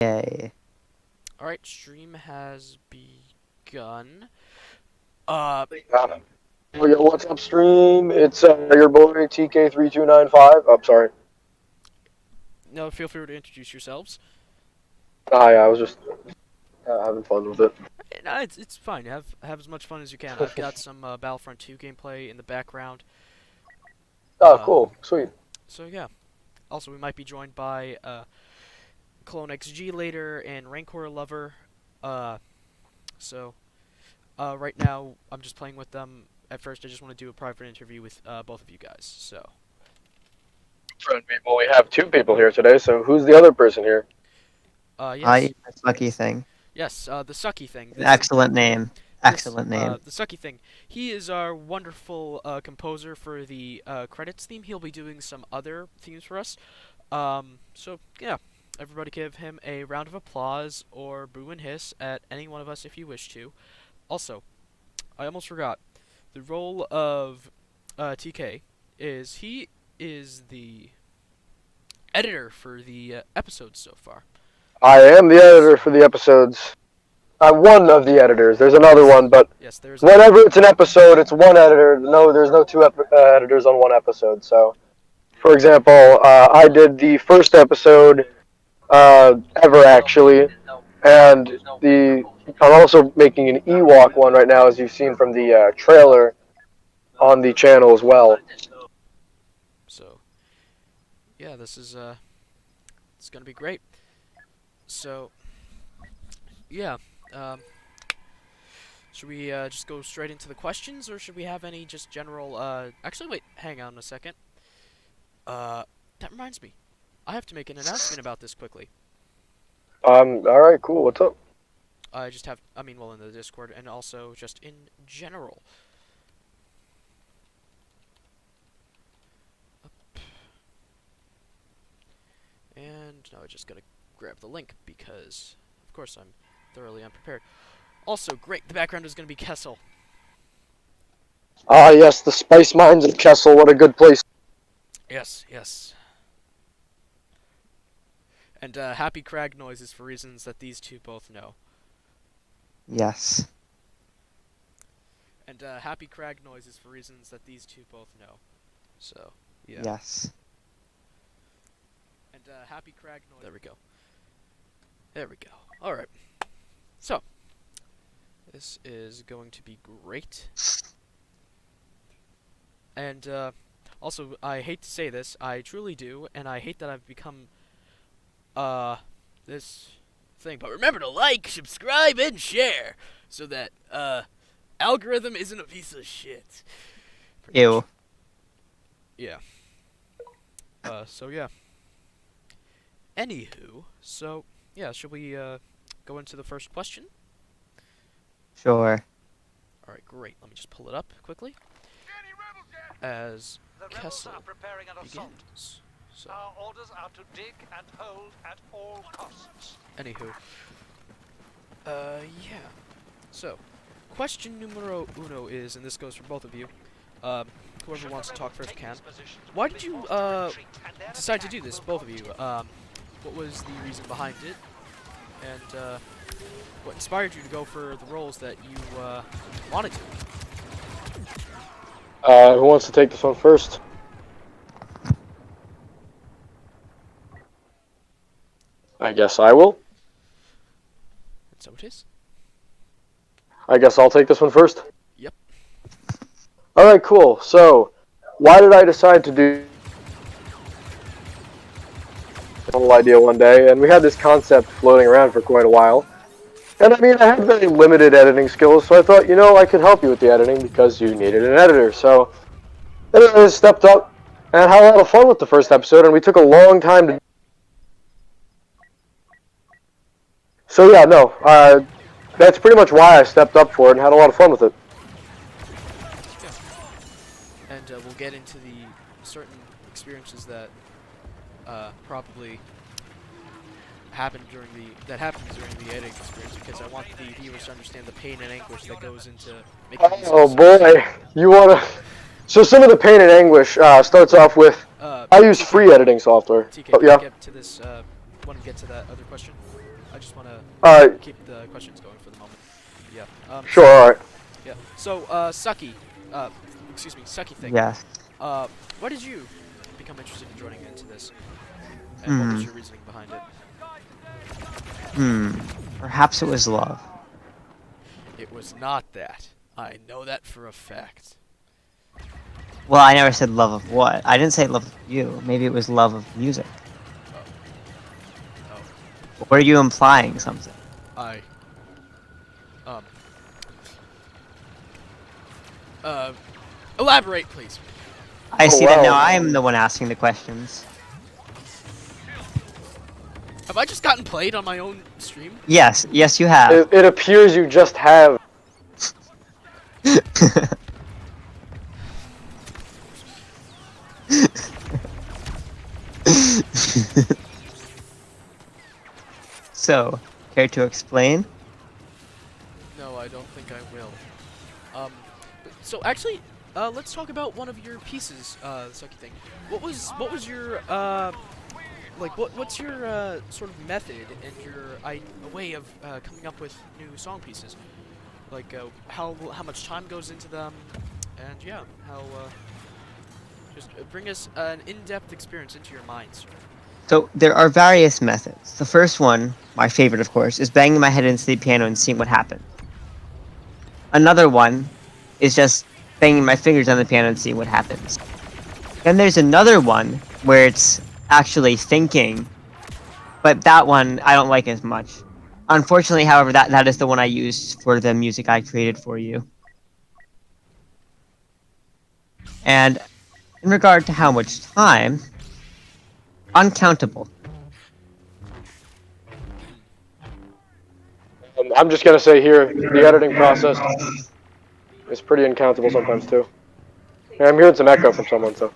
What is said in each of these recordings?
Yay. Alright, stream has begun. Yo, what's up, stream? It's your boy TK3295. I'm sorry. No, feel free to introduce yourselves. Hi, I was just having fun with it. No, it's fine. Have as much fun as you can. I've got some Battlefront 2 gameplay in the background. Oh, cool. Sweet. So yeah. Also, we might be joined by Clone XG later and Rancor Lover. Right now I'm just playing with them. At first, I just want to do a private interview with both of you guys. So. Friend people, we have two people here today, so who's the other person here? Yes. The Sucky Thing. Yes, the Sucky Thing. Excellent name. Excellent name. The Sucky Thing. He is our wonderful composer for the credits theme. He'll be doing some other themes for us. So, yeah. Everybody give him a round of applause or boo and hiss at any one of us if you wish to. Also, I almost forgot. The role of TK is he is the editor for the episodes so far. I am the editor for the episodes. I'm one of the editors. There's another one, but yes, whenever it's an episode, it's one editor. No, there's no two editors on one episode. So, for example, I did the first episode ever, actually, and I'm also making an Ewok one right now, as you've seen from the trailer on the channel as well. So, yeah, this is it's gonna be great. So, yeah, should we just go straight into the questions, or should we have any just general? Actually, wait, hang on a second. That reminds me, I have to make an announcement about this quickly. All right, cool. What's up? I just have, in the Discord, and also just in general. And now I just gotta grab the link because, of course, I'm thoroughly unprepared. Also, great, the background is gonna be Kessel. Ah, yes, the spice mines of Kessel. What a good place. Yes, yes. And happy crag noises for reasons that these two both know. Yes. And happy crag noises for reasons that these two both know. So, yeah. Yes. And happy crag noise. There we go. There we go. Alright. So, this is going to be great. And also, I hate to say this, I truly do, and I hate that I've become this thing. But remember to like, subscribe, and share so that algorithm isn't a piece of shit. Ew. Yeah. So yeah. Anywho, so yeah, should we go into the first question? Sure. Alright, great. Let me just pull it up quickly. As Kessel begins. So. Our orders are to dig and hold at all costs. Anywho. Yeah. So, question numero uno is, and this goes for both of you, whoever wants to talk first can. Why did you, decide to do this, both of you? What was the reason behind it? And, what inspired you to go for the roles that you, wanted to? Who wants to take this one first? I guess I will. And so it is. I guess I'll take this one first. Yep. Alright, cool. So, why did I decide to do this whole idea one day? And we had this concept floating around for quite a while. And I mean, I had very limited editing skills, so I thought, you know, I could help you with the editing because you needed an editor. So, I stepped up and had a lot of fun with the first episode, and we took a long time to... So yeah, no, that's pretty much why I stepped up for it and had a lot of fun with it. Yeah. And we'll get into the certain experiences that probably happened during the editing experience, because I want the viewers to understand the pain and anguish that goes into making these Oh episodes. boy, you wanna... So some of the pain and anguish starts off with... I use free editing software. TK, Oh, can yeah. I get to this, want to get to that other question? I just want to Alright, keep the questions going for the moment. Yeah. sure, alright. Yeah. So, Sucky, excuse me, Sucky thing. Yes. Why did you become interested in joining into this? And what Hmm. was your reasoning behind it? Perhaps it was love. It was not that. I know that for a fact. Well, I never said love of what. I didn't say love of you. Maybe it was love of music. Oh. Were you implying something? I. Elaborate, please. I Oh, see that now wow. I am the one asking the questions. Have I just gotten played on my own stream? Yes, yes you have. It appears you just have. So, care to explain? No, I don't think I will. So actually, let's talk about one of your pieces, Sucky thing. What was your like what's your sort of method and your way of coming up with new song pieces? Like how much time goes into them, and yeah, how just bring us an in-depth experience into your mind, sir. So, there are various methods. The first one, my favorite of course, is banging my head into the piano and seeing what happens. Another one is just banging my fingers on the piano and seeing what happens. Then there's another one where it's actually thinking, but that one I don't like as much. Unfortunately, however, that is the one I used for the music I created for you. And in regard to how much time, uncountable. I'm just gonna say here, the editing process is pretty uncountable sometimes too. And I'm hearing some echo from someone, so.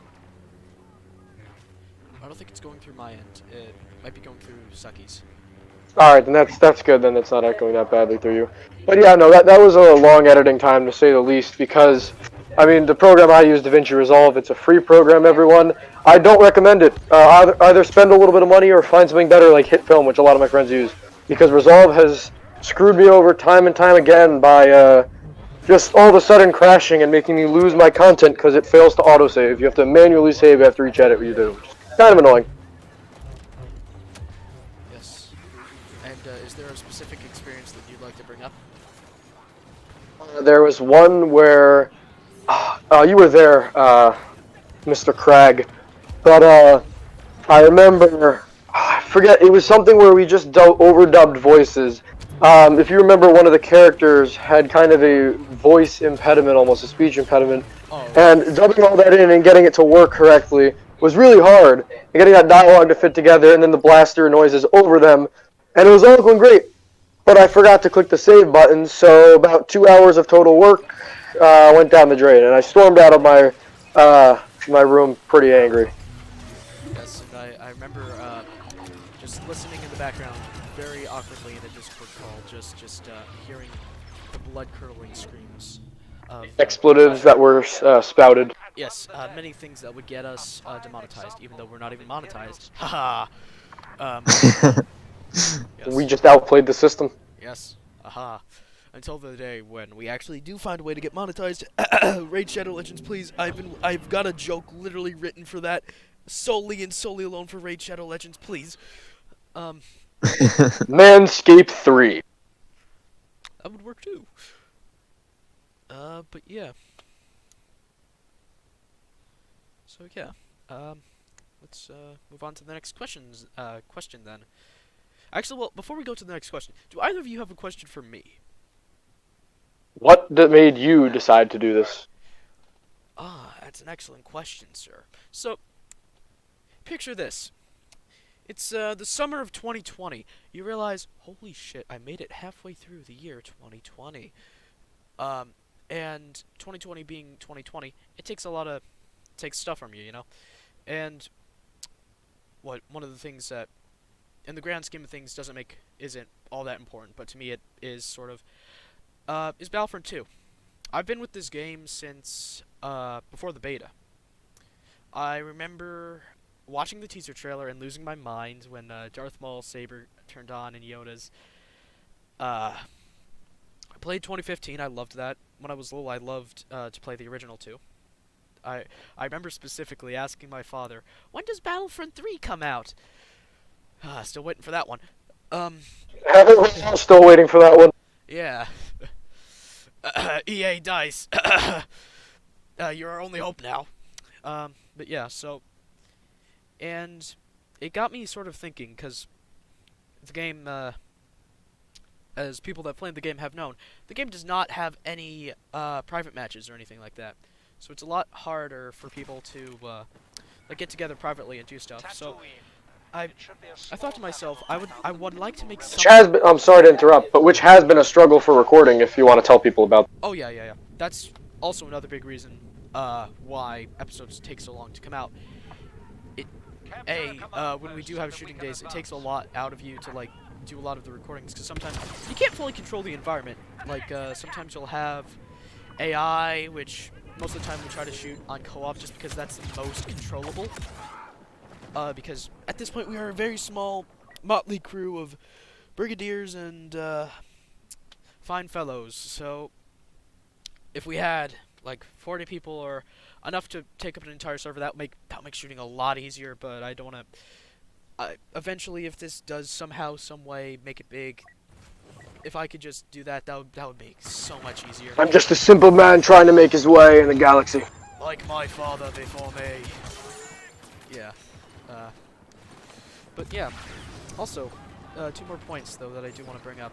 I don't think it's going through my end. It might be going through Sucky's. Alright, then that's good, then it's not echoing that badly through you. But yeah, no, that was a long editing time to say the least, because, I mean, the program I use, DaVinci Resolve, it's a free program, everyone. I don't recommend it. Either spend a little bit of money or find something better like HitFilm, which a lot of my friends use. Because Resolve has screwed me over time and time again by just all of a sudden crashing and making me lose my content because it fails to autosave. You have to manually save after each edit you do, which is kind of annoying. Yes. And is there a specific experience that you'd like to bring up? There was one where you were there, Mr. Cragg, but I remember, I forget, it was something where we just overdubbed voices. If you remember, one of the characters had kind of a voice impediment, almost a speech impediment, Oh. and dubbing all that in and getting it to work correctly was really hard. And getting that dialogue to fit together, and then the blaster noises over them, and it was all going great. But I forgot to click the save button, so about 2 hours of total work went down the drain, and I stormed out of my room pretty angry. Yes, and I remember just listening in the background very awkwardly in a Discord call, just hearing the blood-curdling screams of Expletives that were spouted. yes, many things that would get us demonetized, even though we're not even monetized. Haha. Yes. We just outplayed the system. Yes. Aha. Until the day when we actually do find a way to get monetized. Raid Shadow Legends, please. I've got a joke literally written for that, solely and solely alone for Raid Shadow Legends, please. Manscaped 3. That would work too. But yeah. So yeah. Let's move on to the next question then. Actually, well, before we go to the next question, do either of you have a question for me? What made you decide to do this? Ah, that's an excellent question, sir. So, picture this. It's the summer of 2020. You realize, holy shit, I made it halfway through the year 2020. And 2020 being 2020, it takes stuff from you, you know? And one of the things that in the grand scheme of things isn't all that important, but to me it is sort of is Battlefront 2. I've been with this game since before the beta. I remember watching the teaser trailer and losing my mind when Darth Maul's saber turned on in Yoda's. I played 2015. I loved that. When I was little, I loved to play the original too. I remember specifically asking my father, "When does Battlefront 3 come out?" Still waiting for that one. I'm still waiting for that one. Yeah. EA Dice. You're our only hope now. But yeah, so... And it got me sort of thinking, because the game, as people that played the game have known, the game does not have any private matches or anything like that. So it's a lot harder for people to like get together privately and do stuff. So I thought to myself, I would like to make some... I'm sorry to interrupt, but which has been a struggle for recording if you want to tell people about. Oh, yeah. That's also another big reason why episodes take so long to come out. When we do have shooting days, it takes a lot out of you to, like, do a lot of the recordings, because sometimes you can't fully control the environment. Like, sometimes you'll have AI, which most of the time we try to shoot on co-op just because that's the most controllable. Because at this point we are a very small motley crew of brigadiers and fine fellows. So if we had like 40 people or enough to take up an entire server, that would make shooting a lot easier. But I don't want to. Eventually, if this does somehow, some way, make it big, if I could just do that, that would make so much easier. I'm just a simple man trying to make his way in the galaxy. Like my father before me. Yeah. But yeah. Also, 2 more points though that I do want to bring up.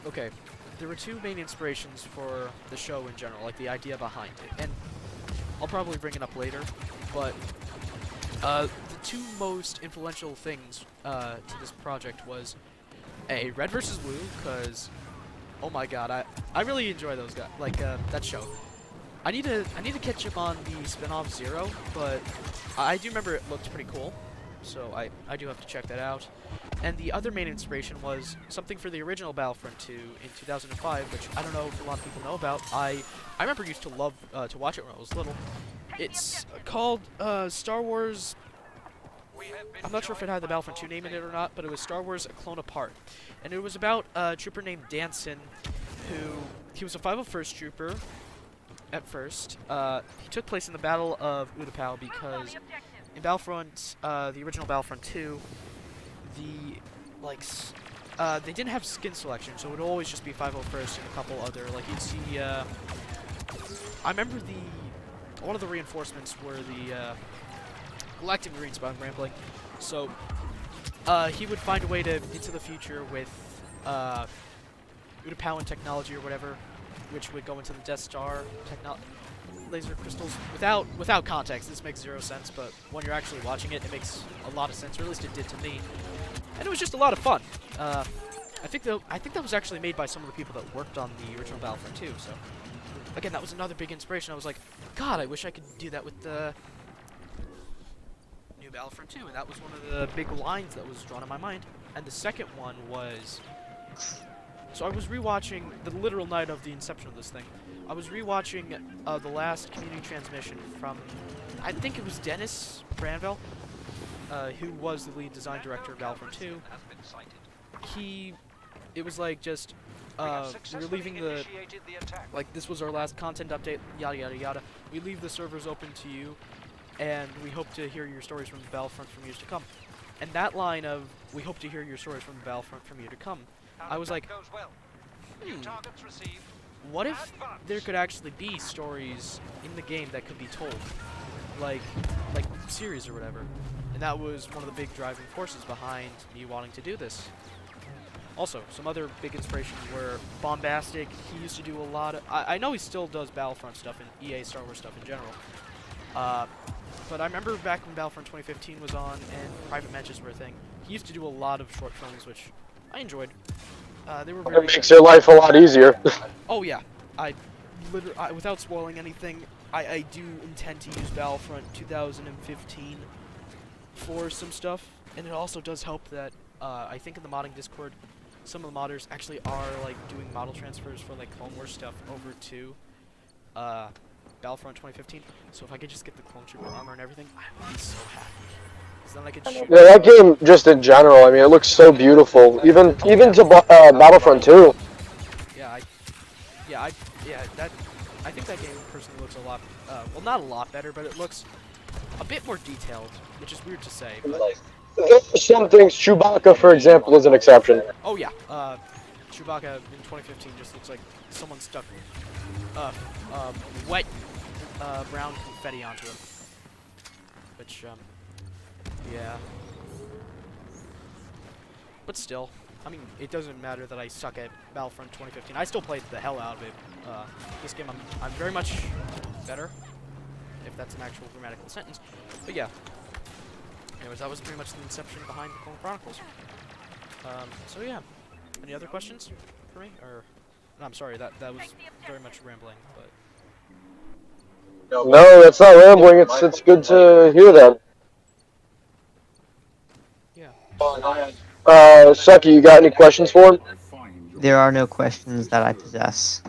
Okay, there were 2 main inspirations for the show in general, like the idea behind it, and I'll probably bring it up later. But the 2 most influential things to this project was Red vs. Blue, because oh my god, I really enjoy those guys, like that show. I need to catch up on the spin-off Zero, but I do remember it looked pretty cool, so I do have to check that out. And the other main inspiration was something for the original Battlefront 2 in 2005, which I don't know if a lot of people know about. I remember used to love to watch it when I was little. It's called Star Wars. I'm not sure if it had the Battlefront 2 name in it or not, but it was Star Wars: A Clone Apart, and it was about a trooper named Danson, he was a 501st trooper. At first, he took place in the Battle of Utapau because in Battlefront, the original Battlefront 2, they didn't have skin selection, so it would always just be 501st and a couple other, like you'd see, I remember one of the reinforcements were the Galactic Marines, but I'm rambling. So, he would find a way to into the future with Utapauan technology or whatever, which would go into the Death Star laser crystals. Without context, this makes 0 sense, but when you're actually watching it, it makes a lot of sense, or at least it did to me. And it was just a lot of fun. I think that was actually made by some of the people that worked on the original Battlefront 2, so again, that was another big inspiration. I was like, God, I wish I could do that with the new Battlefront 2, and that was one of the big lines that was drawn in my mind. And the second one was... So I was rewatching the literal night of the inception of this thing. I was rewatching the last community transmission from, I think it was Dennis Branville, who was the lead design director of Battlefront 2. It was like just, we were leaving like this was our last content update, yada yada yada. We leave the servers open to you, and we hope to hear your stories from the Battlefront from years to come. And that line of, we hope to hear your stories from the Battlefront from years to come, I was like, what if there could actually be stories in the game that could be told, like series or whatever? And that was one of the big driving forces behind me wanting to do this. Also, some other big inspirations were Bombastic. He used to do a lot of... I know he still does Battlefront stuff and EA Star Wars stuff in general. But I remember back when Battlefront 2015 was on and private matches were a thing, he used to do a lot of short films, which I enjoyed. They were very It makes your life a lot easier. Oh yeah, without spoiling anything, I do intend to use Battlefront 2015 for some stuff, and it also does help that I think in the modding Discord, some of the modders actually are like doing model transfers for like Clone Wars stuff over to Battlefront 2015. So if I could just get the clone trooper armor and everything, I would be so happy. Because then I could shoot. Yeah, that game just in general. I mean, it looks so beautiful. Even to Battlefront 2. Yeah, I think that game personally looks a lot, well, not a lot better, but it looks a bit more detailed, which is weird to say. But Some things, Chewbacca, for example, is an exception. oh yeah, Chewbacca in 2015 just looks like someone stuck wet brown confetti onto him. Which yeah. But still, I mean, it doesn't matter that I suck at Battlefront 2015. I still played the hell out of it. This game, I'm very much better, if that's an actual grammatical sentence. But yeah. Anyways, that was pretty much the inception behind the Clone Chronicles. So yeah. Any other questions for me? Or no, I'm sorry, that was very much rambling, but No, that's not rambling. It's good to hear that. yeah. Sucky, you got any questions for him? There are no questions that I possess.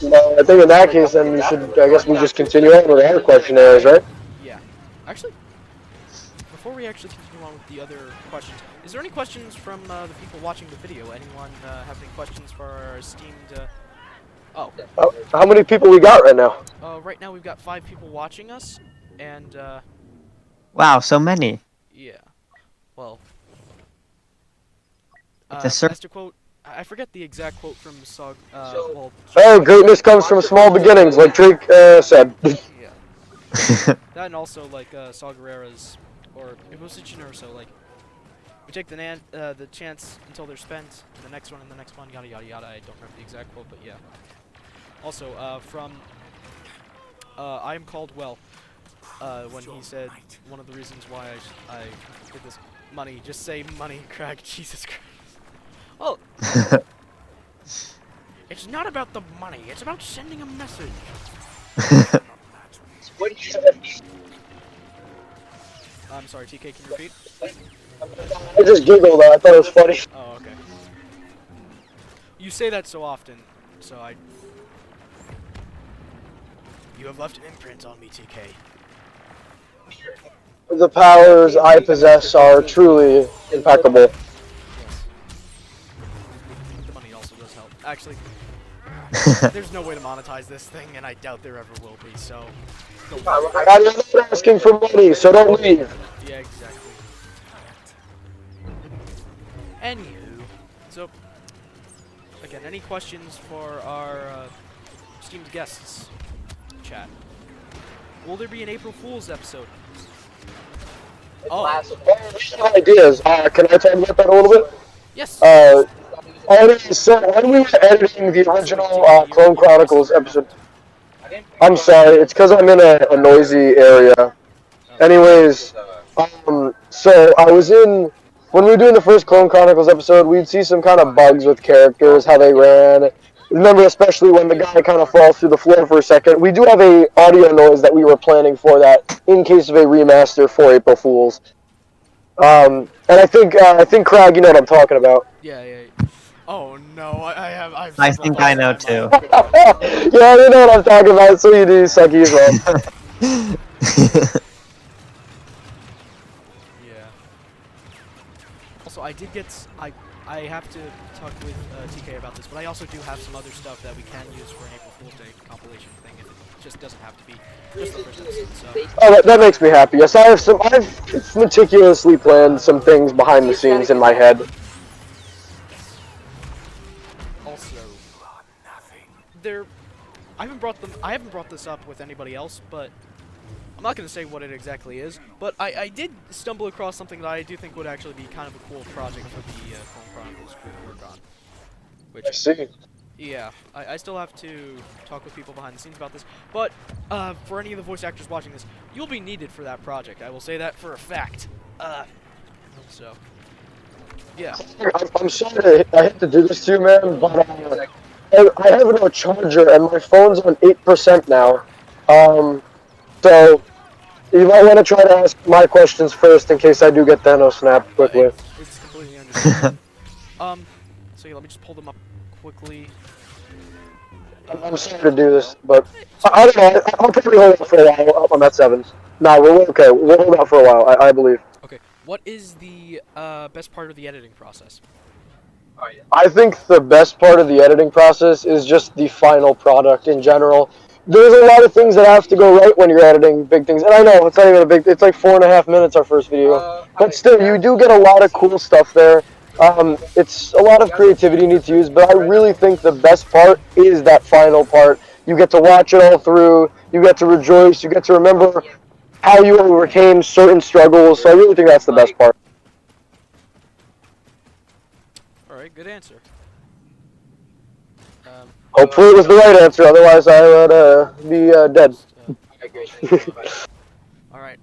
Well, I think in that case, then I guess we just continue on with our questionnaires, right? Yeah. Actually, before we actually continue on with the other questions, is there any questions from the people watching the video? Anyone have any questions for our esteemed... How many people we got right now? Right now we've got 5 people watching us, and, Wow, so many. yeah. Well... It's a as to quote... I forget the exact quote from Sog... well... Oh, greatness comes from small beginnings, like Drake said. Yeah. That and also, like, Saw Gerrera's... Or, it was Generoso, like... We take the chance until they're spent, and the next one, and the next one, yada yada yada. I don't remember the exact quote, but yeah. Also, from... I Am Called Well, when he said one of the reasons why I did this... Money. Just say money, Craig. Jesus Christ. Oh! It's not about the money, it's about sending a message. I'm sorry, TK, can you repeat? I just giggled, though. I thought it was funny. Oh, okay. You say that so often, so I... You have left an imprint on me, TK. The powers I possess are truly impeccable. Yes. The money also does help. Actually, there's no way to monetize this thing, and I doubt there ever will be, so... I'm not asking for money, so don't leave. Yeah, exactly. Anywho, so... Again, any questions for our esteemed guests? Chat. Will there be an April Fool's episode? Oh. Ideas. Can I talk about that a little bit? Yes. So when we were editing the original Clone Chronicles episode, I'm sorry, it's because I'm in a noisy area. Anyways, so I was when we were doing the first Clone Chronicles episode, we'd see some kind of bugs with characters, how they ran. Remember, especially when the guy kind of falls through the floor for a second. We do have a audio noise that we were planning for that in case of a remaster for April Fools. And I think Craig, you know what I'm talking about. Yeah. Oh no, I've I think I know too. Yeah, you know what I'm talking about. So you do, Sucky, as well. Yeah. Also, I have to talk with TK about this, but I also do have some other stuff that we can use for an April Fool's Day compilation thing. If it just doesn't have to be just the first episode. So. Oh, that makes me happy. Yes, I've meticulously planned some things behind the scenes in my head. Also, I haven't brought this up with anybody else, but I'm not going to say what it exactly is, but I did stumble across something that I do think would actually be kind of a cool project for the Clone Chronicles crew to work on. Which, I see. Yeah, I still have to talk with people behind the scenes about this, but for any of the voice actors watching this, you'll be needed for that project. I will say that for a fact. So, yeah. I'm sorry I hate to do this to you, man, but I have no charger and my phone's on 8% now. So you might want to try to ask my questions first in case I do get Thanos snapped quickly. It's completely understandable. So yeah, let me just pull them up quickly. I'm sorry to do this, but I don't know. I'll probably hold out for a while on that 7. No, we're okay. We'll hold out for a while, I believe. Okay, what is the best part of the editing process? I think the best part of the editing process is just the final product in general. There's a lot of things that have to go right when you're editing big things, and I know it's not even a big. It's like 4.5 minutes our first video, but still, you do get a lot of cool stuff there. It's a lot of creativity you need to use, but I really think the best part is that final part. You get to watch it all through. You get to rejoice. You get to remember how you overcame certain struggles. So I really think that's the best part. Alright, good answer. Hopefully it was the right answer, otherwise I would be dead. Alright,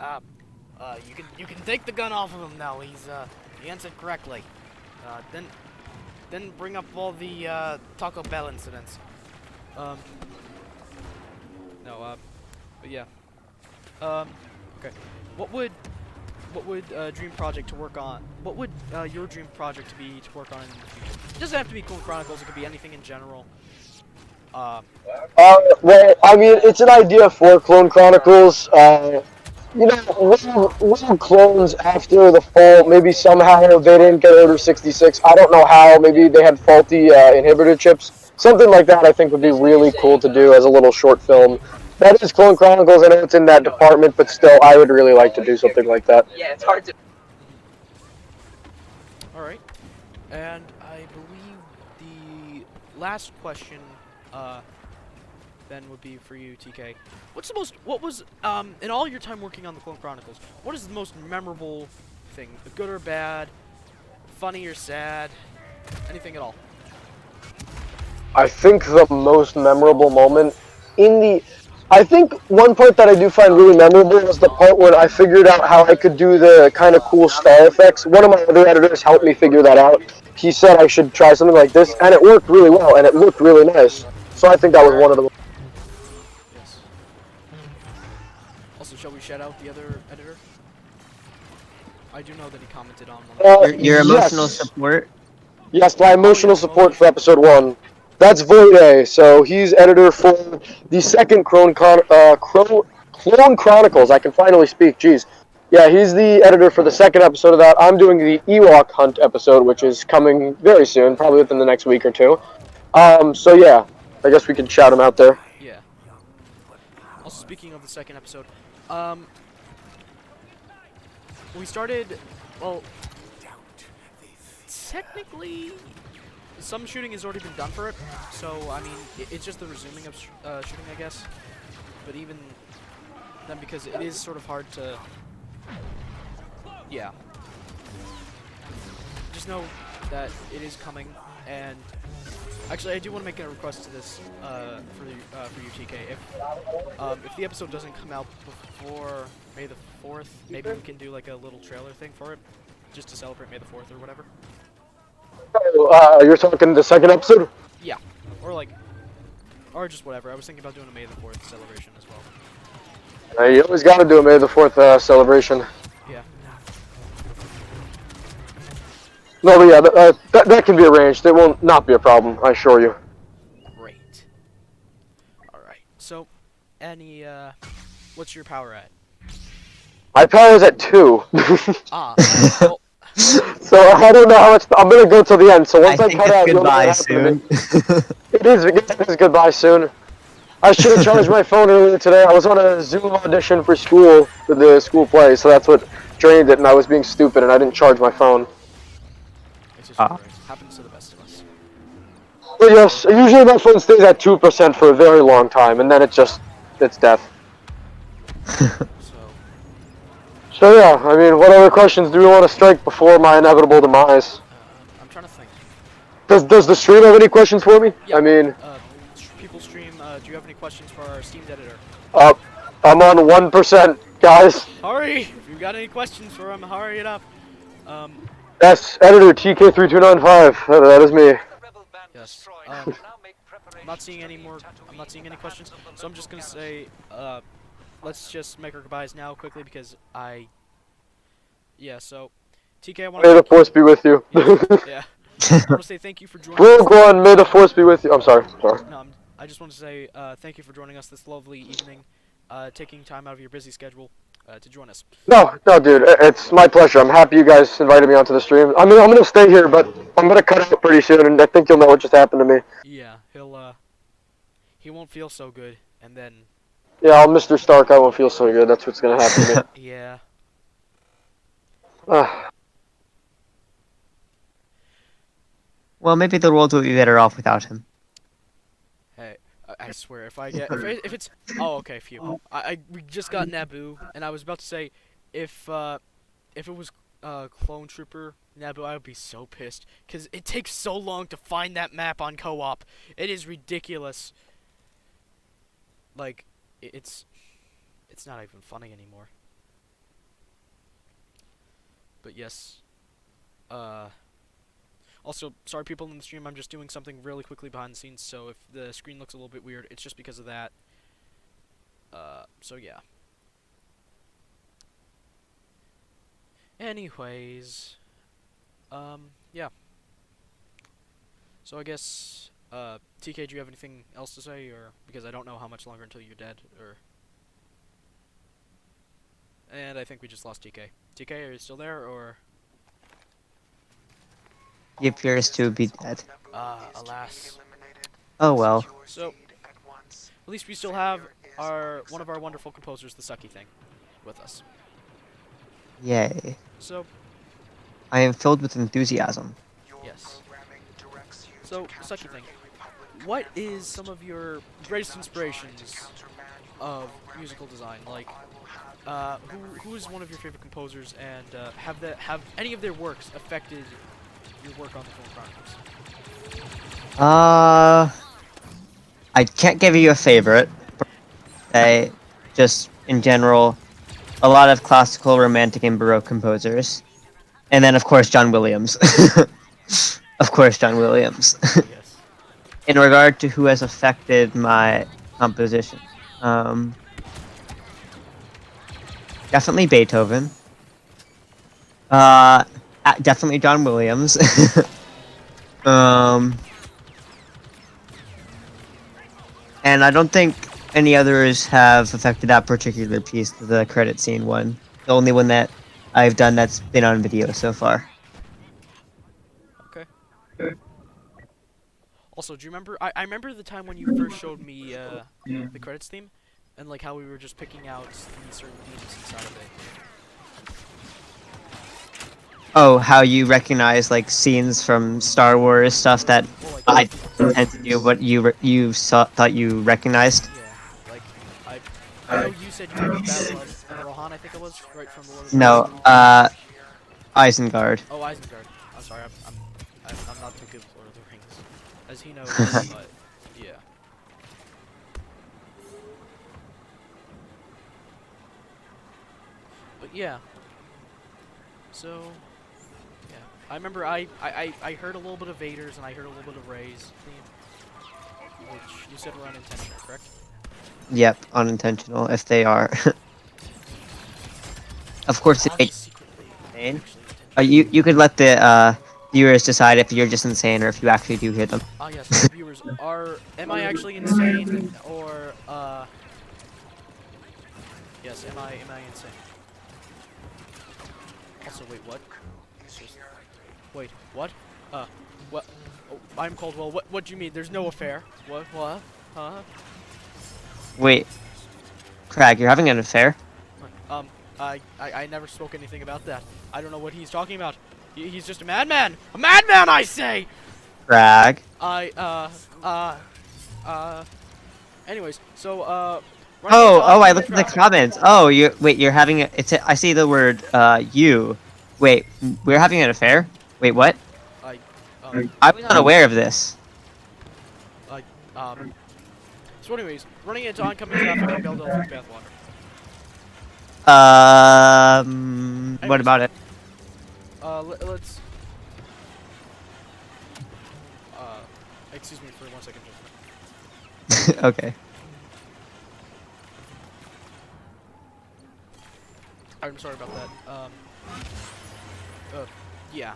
you can take the gun off of him now. He answered correctly. Then bring up all the Taco Bell incidents. But yeah. Okay. What would dream project to work on? What would your dream project be to work on in the future? It doesn't have to be Clone Chronicles. It could be anything in general. Well, I mean, it's an idea for Clone Chronicles. You know, little clones after the fall, maybe somehow they didn't get Order 66. I don't know how. Maybe they had faulty inhibitor chips. Something like that I think would be really cool to do as a little short film. That is Clone Chronicles. I know it's in that department, but still, I would really like to do something like that. Yeah, it's hard to. Alright. And I believe the last question then would be for you, TK. What was in all your time working on the Clone Chronicles, what is the most memorable thing? Good or bad? Funny or sad? Anything at all? I think the most memorable moment I think one part that I do find really memorable was the part when I figured out how I could do the kind of cool star effects. One of my other editors helped me figure that out. He said I should try something like this, and it worked really well, and it looked really nice. So I think that was one of the. Yes. Also, shall we shout out the other editor? I do know that he commented on one of Your emotional yes. support. Yes, my emotional support for episode 1. That's Voide, so he's editor for the second Clone Chronicles. I can finally speak, jeez. Yeah, he's the editor for the second episode of that. I'm doing the Ewok Hunt episode, which is coming very soon, probably within the next week or two. So yeah, I guess we can shout him out there. Yeah. Also, speaking of the second episode, we started, well, technically, some shooting has already been done for it, so, I mean, it's just the resuming of shooting, I guess. But even then, because it is sort of hard to, yeah. Just know that it is coming, and actually, I do want to make a request to this for you, TK. If the episode doesn't come out before May the 4th, maybe we can do like a little trailer thing for it, just to celebrate May the 4th or whatever. You're talking the second episode? Yeah, or just whatever. I was thinking about doing a May the 4th celebration as well. You always got to do a May the 4th celebration. Yeah. No, but yeah, that can be arranged. It will not be a problem, I assure you. Great. Alright, so, what's your power at? My power is at 2. Well, so I don't know how much. I'm gonna go till the end. So once I, think cut it's out, you'll know goodbye what happened to soon. me. It is goodbye soon. I should have charged my phone earlier today. I was on a Zoom audition for school, for the school play, so that's what drained it, and I was being stupid, and I didn't charge my phone. it's just alright. Happens to the best of us. But yes, usually my phone stays at 2% for a very long time, and then it's death. So yeah, I mean, what other questions do we want to strike before my inevitable demise? I'm trying to think. Does the stream have any questions for me? Yeah, I mean, people stream, do you have any questions for our esteemed editor? I'm on 1%, guys. Hurry! If you've got any questions for him, hurry it up. Yes, editor TK3295. That is me. Yes. I'm not seeing any questions, so I'm just gonna say, let's just make our goodbyes now quickly because yeah, so, TK, I want May the to force be with you. yeah. I want to say thank you for joining us. Rogue One, may the force be with you. I'm sorry. Sorry. No, I just want to say thank you for joining us this lovely evening, taking time out of your busy schedule to join us. No, no, dude, it's my pleasure. I'm happy you guys invited me onto the stream. I'm gonna stay here, but I'm gonna cut out pretty soon, and I think you'll know what just happened to me. Yeah, he won't feel so good, and then Yeah, I'll Mr. Stark. I won't feel so good. That's what's gonna happen to me. yeah. Ah, Well, maybe the world would be better off without him. Hey, I swear, if I get if it's okay, phew. We just got Naboo, and I was about to say, if it was Clone Trooper Naboo, I would be so pissed, cause it takes so long to find that map on co-op. It is ridiculous. Like, it's not even funny anymore. But yes, also, sorry people in the stream, I'm just doing something really quickly behind the scenes, so if the screen looks a little bit weird, it's just because of that. So yeah. Anyways, yeah. So I guess, TK, do you have anything else to say, or, because I don't know how much longer until you're dead, or... And I think we just lost TK. TK, are you still there, or...? He appears to be dead. Alas. Oh well. So, at least we still have one of our wonderful composers, the Sucky Thing, with us. Yay. So, I am filled with enthusiasm. yes. So, Sucky Thing, what is some of your greatest inspirations of musical design? Like, who is one of your favorite composers, and have any of their works affected your work on the Clone Chronicles? I can't give you a favorite. I just in general, a lot of classical, romantic, and baroque composers, and then of course John Williams. Of course, John Williams. Yes. In regard to who has affected my composition, definitely Beethoven. Definitely John Williams. And I don't think any others have affected that particular piece, the credit scene one. The only one that I've done that's been on video so far. Okay. Also, do you remember? I remember the time when you first showed me the credits theme, and like how we were just picking out the certain themes inside of it. Oh, how you recognize like scenes from Star Wars stuff that Well, like, I didn't intend to do, but thought you recognized. yeah, like I know you said you were Battle of Rohan, I think it was, right from the Lord of the No, Rings. Isengard. Oh, Isengard. I'm sorry, I'm not too good with Lord of the Rings, as he knows. But yeah. But yeah. So, yeah. I remember I heard a little bit of Vader's and I heard a little bit of Rey's theme, which you said were unintentional, correct? Yep, unintentional if they are. Of course, it makes Secretly, insane. actually, You could let the viewers decide if you're just insane or if you actually do hear them. ah, yes, the viewers am I actually insane, or, yes, am I insane? Also, wait, what? Wait, what? What? Oh, I'm Caldwell. What do you mean? There's no affair. What? Huh? Wait, Crag, you're having an affair? I never spoke anything about that. I don't know what he's talking about. He's just a madman! A madman, I say! Crag. Anyways, so, I looked at the comments. Oh, you're having I see the word, you. Wait, we're having an affair? Wait, what? I was unaware of this. So anyways, running into oncoming traffic on Belle Delphine's Bathwater. What Anyways, about it? Let's... excuse me for 1 second, just... Okay. I'm sorry about that. Yeah.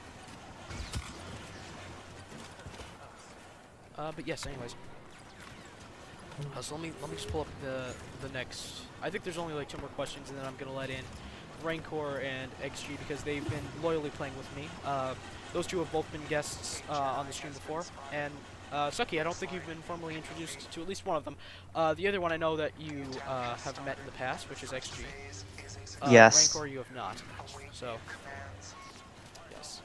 But yes, anyways. So let me just pull up the next. I think there's only like 2 more questions, and then I'm gonna let in Rancor and XG because they've been loyally playing with me. Those 2 have both been guests on the stream before, and Sucky, I don't think you've been formally introduced to at least one of them. The other one I know that you have met in the past, which is XG. Yes. Rancor you have not. So yes,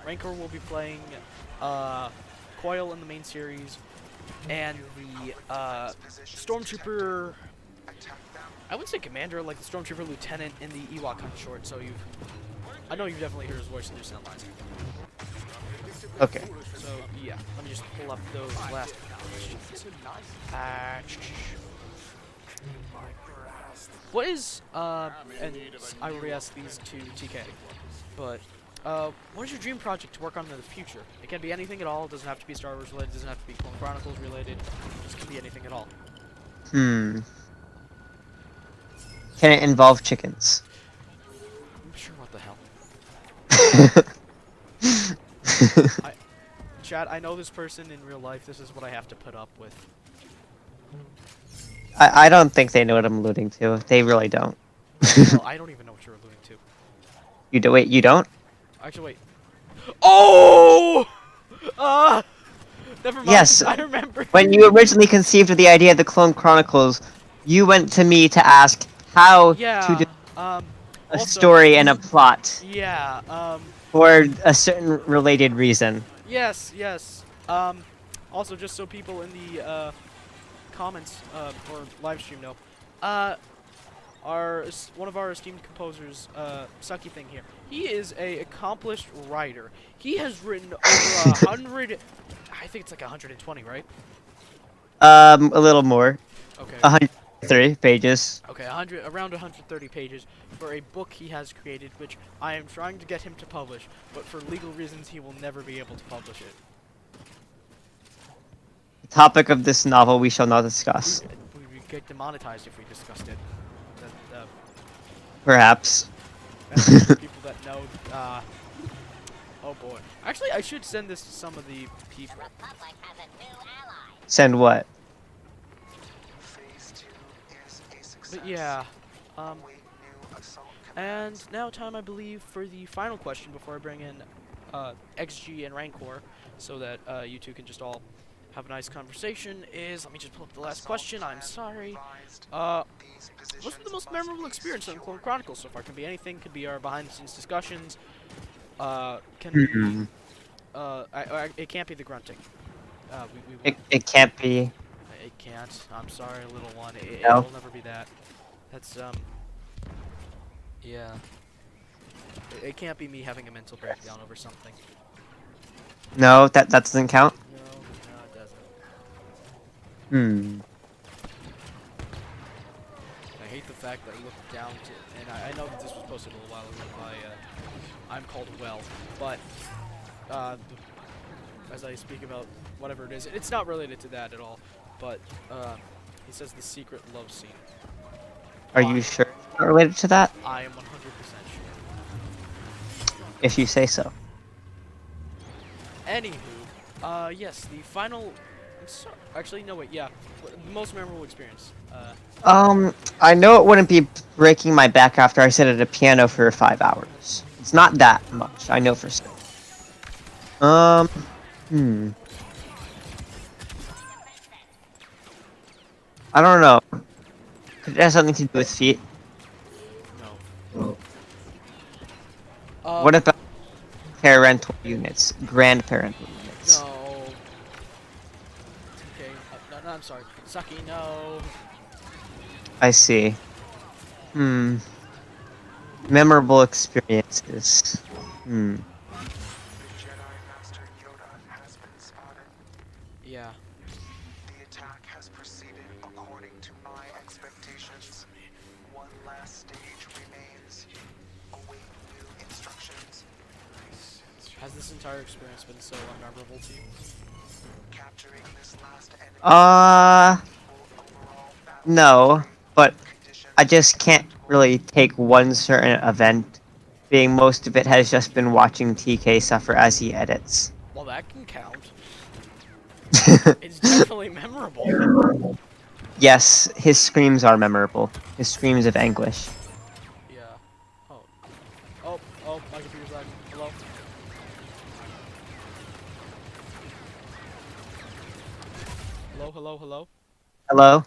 Rancor will be playing Coil in the main series, and the Stormtrooper. I wouldn't say commander, like the Stormtrooper lieutenant in the Ewok Hunt short. So I know you've definitely heard his voice in your sound lines. Okay. So yeah, let me just pull up those last questions. What is and I already asked these to TK, but what is your dream project to work on in the future? It can be anything at all. It doesn't have to be Star Wars related. It doesn't have to be Clone Chronicles related. It just can be anything at all. Can it involve chickens? I'm sure. What the hell? Chad, I know this person in real life. This is what I have to put up with. I don't think they know what I'm alluding to. They really don't. Hell, I don't even know what you're alluding to. You do? Wait, you don't? Actually, wait. Oh! Never mind. Yes. I remember. When you originally conceived of the idea of the Clone Chronicles, you went to me to ask how to do a also, story and a plot Yeah. for a certain related reason. Yes. Also, just so people in the comments or live stream know, one of our esteemed composers, Sucky Thing here, he is a accomplished writer. He has written over 100. I think it's like 120, right? A little more. Okay. 103 pages. Okay, around 130 pages for a book he has created, which I am trying to get him to publish, but for legal reasons he will never be able to publish it. The topic of this novel we shall not discuss. We would get demonetized if we discussed it. Perhaps. For people that know, oh boy. Actually, I should send this to some of the people. Send what? But yeah, and now time, I believe, for the final question before I bring in XG and Rancor, so that you 2 can just all have a nice conversation, is, let me just pull up the last question, I'm sorry. What's the most memorable experience in Clone Chronicles so far? Can be anything, could be our behind-the-scenes discussions, can be, it can't be the grunting. It can't be. It can't. I'm sorry, little one. It No. will never be that. That's, yeah. It can't be me having a mental breakdown over something. No, that doesn't count. No, it doesn't. I hate the fact that I looked down to, and I know that this was posted a little while ago by, I'm Called Well, but, as I speak about whatever it is, it's not related to that at all, but, he says the secret love scene. Are you sure it's not related to that? I am 100% sure. If you say so. Anywho, yes, the final. Actually, no, wait, yeah, the most memorable experience. I know it wouldn't be breaking my back after I sit at a piano for 5 hours. It's not that much, I know for sure. I don't know. Could it have something to do with feet? No. What about parental units? Grandparental units? No. Okay. No, I'm sorry. Sucky, no. I see. Memorable experiences. Yeah. The attack has proceeded according to my expectations. One last stage remains. Await new instructions. Has this entire experience been so unmemorable to you? Capturing this last enemy. Uh, Overall battle no, but conditions. I just can't really take one certain event, being most of it has just been watching TK suffer as he edits. Well, that can count. It's definitely memorable. Yes, his screams are memorable. His screams of anguish. Yeah. Oh. Oh, my computer's lagging. Hello? Hello? Hello? Hello,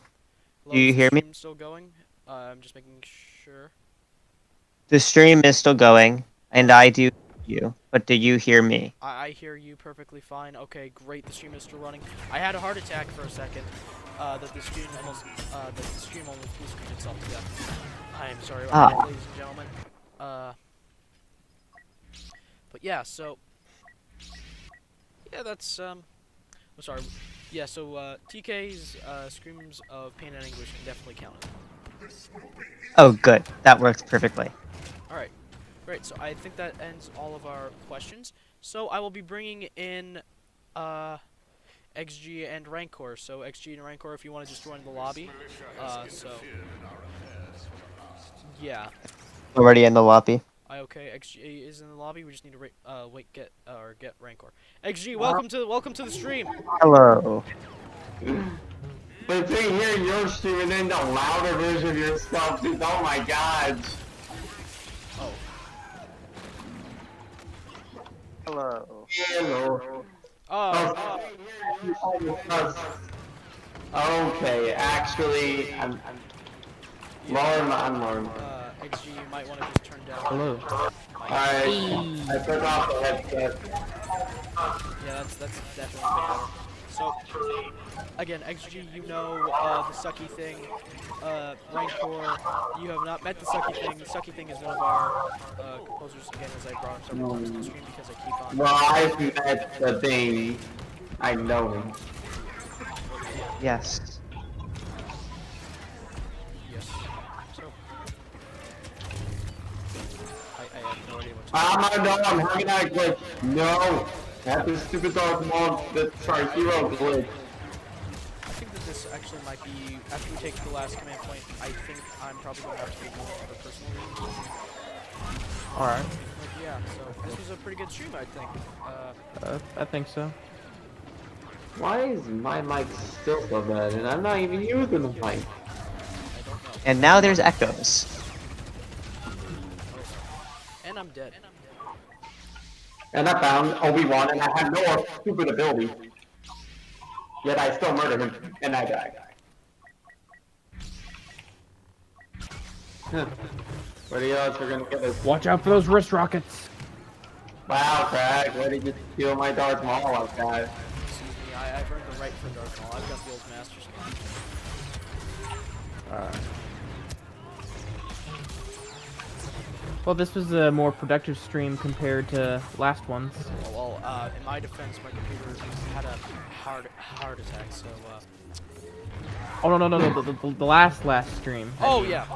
Do you is the hear me? stream still going? I'm just making sure. The stream is still going, and I do hear you, but do you hear me? I hear you perfectly fine. Okay, great. The stream is still running. I had a heart attack for a second. That the stream almost blue screened itself to death. I am sorry about that, ladies and gentlemen. But yeah, so yeah, that's I'm sorry. Yeah, so TK's screams of pain and anguish can definitely count it. Oh, good. That works perfectly. All right, great. So I think that ends all of our questions. So I will be bringing in XG and Rancor. So XG and Rancor, if you want to just join the lobby. So yeah. Already in the lobby. Okay. XG is in the lobby. We just need to get Rancor. XG, welcome to the stream. Hello. But to hear your stream and then the louder version of yourself, dude, oh my god. Oh. Hello. Hello. Oh. Okay, actually, I'm Lauren. XG, you might want to just turn down. Hello. I took off the headset. Yeah, that's definitely a bit better. So, again, XG, you know the sucky thing. Rancor, you have not met the sucky thing. The sucky thing is one of our composers, again, as I brought him several times on the stream because I keep on... Well, I've met the thing. I know him. Yes. Yes. So, I have no idea what to I'm hanging out glitch. No! That's the stupid Darth Maul, hero glitch. I think that this actually might be, after we take the last command point, I think I'm probably going to have to be going for personal reasons. Alright. But yeah, so this was a pretty good stream, I think. I think so. Why is my mic still so bad and I'm not even using the mic? I don't know. And now there's echoes. And I'm dead. And I found Obi-Wan and I have no stupid ability. Yet I still murdered him and I died. What do you odds we're gonna get this? Watch out for those wrist rockets. Wow, Craig, why did you steal my Darth Maul like that? Excuse me, I've earned the right for Darth Maul. I've got the old Master's Command. Well, this was a more productive stream compared to last one's. Well, in my defense, my computer had a heart attack, so, Oh no, the last stream. Oh, yeah.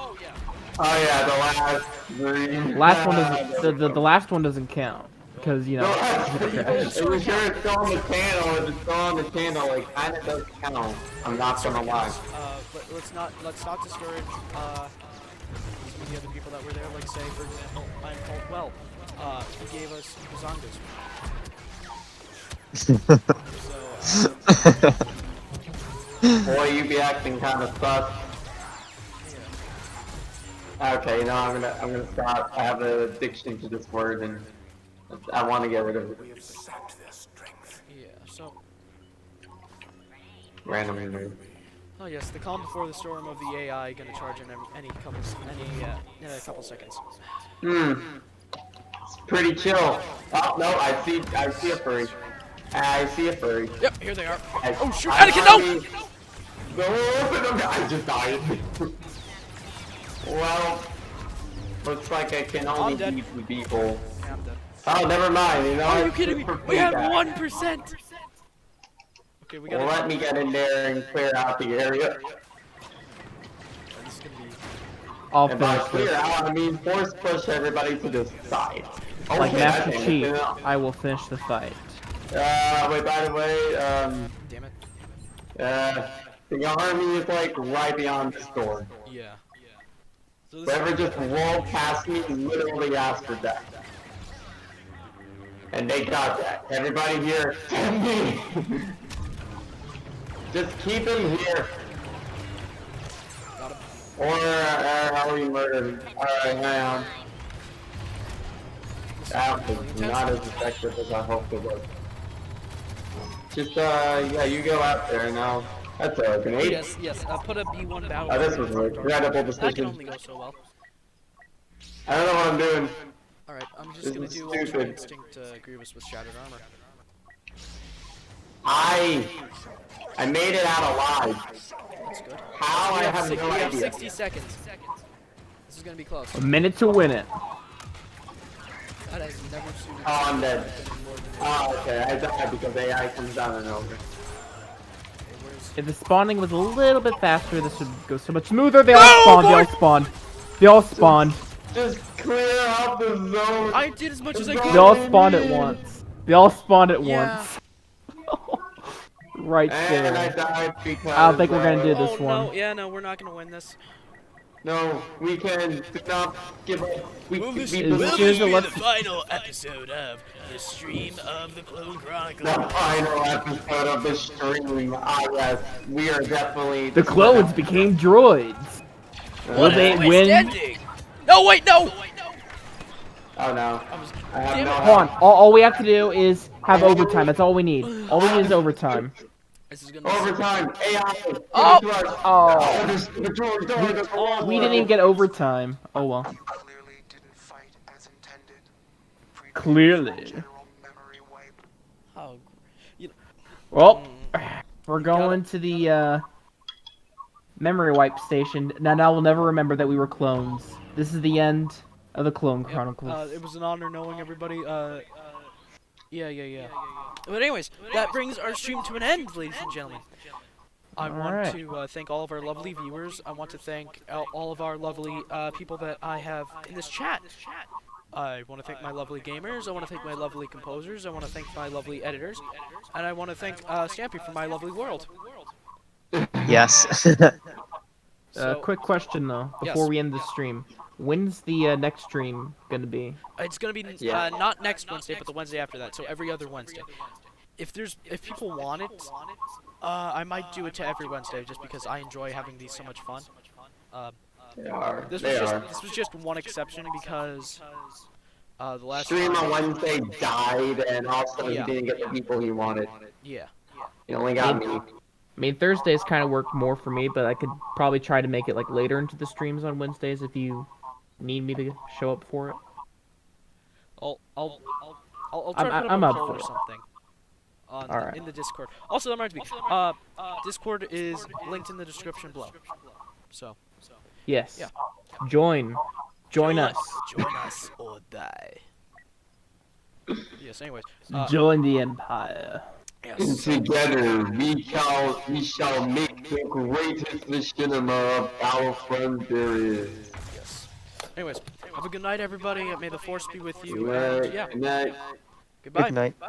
Oh yeah, the last three. Last one doesn't. The last one doesn't count because you know. Are you sure it's still on the channel? If it's still on the channel, it kinda does count. I'm not gonna lie. But let's not discourage, some of the other people that were there. Like, say, for example, I'm called he gave us Bazongas. So, Boy, you be acting kinda sus. Okay, no, I'm gonna stop. I have an addiction to this word, and I want to get rid of it. yeah, so... Random nerd. Oh yes, the calm before the storm of the AI gonna charge in in a couple seconds. It's pretty chill. Oh no, I see a furry. I see a furry. Yep, here they are. Oh shoot, I Anakin, no! No, I just died. Well, looks like I can only dead. beat the people. Yeah, I'm dead. Oh, never mind. You know, Are you it's kidding me? for We have feedback. 1%! Okay, we Well, gotta... let me get in there and clear out the area. This is gonna be... I'll And by finish clear this. out, I mean force push everybody to the side. Like Okay, Master that Chief, didn't- I will finish the fight. Wait, by the way, Damn it. the army is like right beyond the store. Yeah. So this Whoever just rolled past me literally asked for death. And they got that. Everybody here, except me! Just keep him here. Got him. Or how are you murdered? Alright, hang on. That was not as effective as I hoped it was. Just, yeah, you go out there now. That's a grenade. Yes. Put a B1 battle. Oh, this was a regrettable That can decision. only go so well. I don't know what I'm doing. Alright, I'm just This gonna is do stupid. Ultra Instinct Grievous with Shattered Armor. I made it out alive. That's good. How? I have no We have idea. 60 seconds. This is gonna be close. A minute to win it. That has never suited Oh, I'm dead. more than Oh, okay. I died because AI comes down and over. where's If the spawning was a little bit faster, this would go so much smoother. They all spawned. They all spawned. They all spawned. Just clear out the zone. I did as much as I They could. all spawned at once. They all spawned at Yeah. once. Right And I there. died because. I don't think we're gonna do this Oh one. no, yeah, no, we're not gonna win this. No, we can stop. Give up. We Is this a let's- final episode of the stream of the Clone Chronicles. The final episode of the stream. Ah, yes, we are definitely. The clones became droids. Will they win? No, wait, no! Oh no. I have Damn no it. Hold on. All we have to do is have overtime. That's all we need. All we need is overtime. This is gonna Overtime. AI. Oh! Oh. We didn't even get overtime. Oh well. You clearly didn't fight as intended. Clearly. General memory wipe. Oh, Well, we're going to the memory wipe station. Now we'll never remember that we were clones. This is the end of the Clone Chronicles. it was an honor knowing everybody. Yeah. But anyways, that brings our stream to an end, ladies and gentlemen. I want Alright. to thank all of our lovely viewers. I want to thank all of our lovely people that I have in this chat. I want to thank my lovely gamers. I want to thank my lovely composers. I want to thank my lovely editors. And I want to thank Stampy for my lovely world. Yes. So, Quick question though, before Yes. we end the stream. When's the next stream gonna be? it's gonna be Yeah. not next Wednesday, but the Wednesday after that. So every other Wednesday. If people want it, I might do it to every Wednesday just because I enjoy having these so much fun. They are. This They was are. just one exception because the last Stream time- on Wednesday died, and also Yeah. he didn't get the people he wanted. Yeah. He only got me. I mean, Thursdays kind of worked more for me, but I could probably try to make it like later into the streams on Wednesdays if you need me to show up for it. I'll try to put up I'm a up poll for or it. something on Alright. in the Discord. Also, that reminds me. Discord is linked in the description below. So Yes. Yeah. Join us. Join us or die. Yes. Anyways. Join the Empire. Yes. Together, we shall make the greatest machinima of Battlefront there is. Yes. Anyways, have a good night, everybody. May the force be with you. And yeah. Good night. Goodbye. Good night.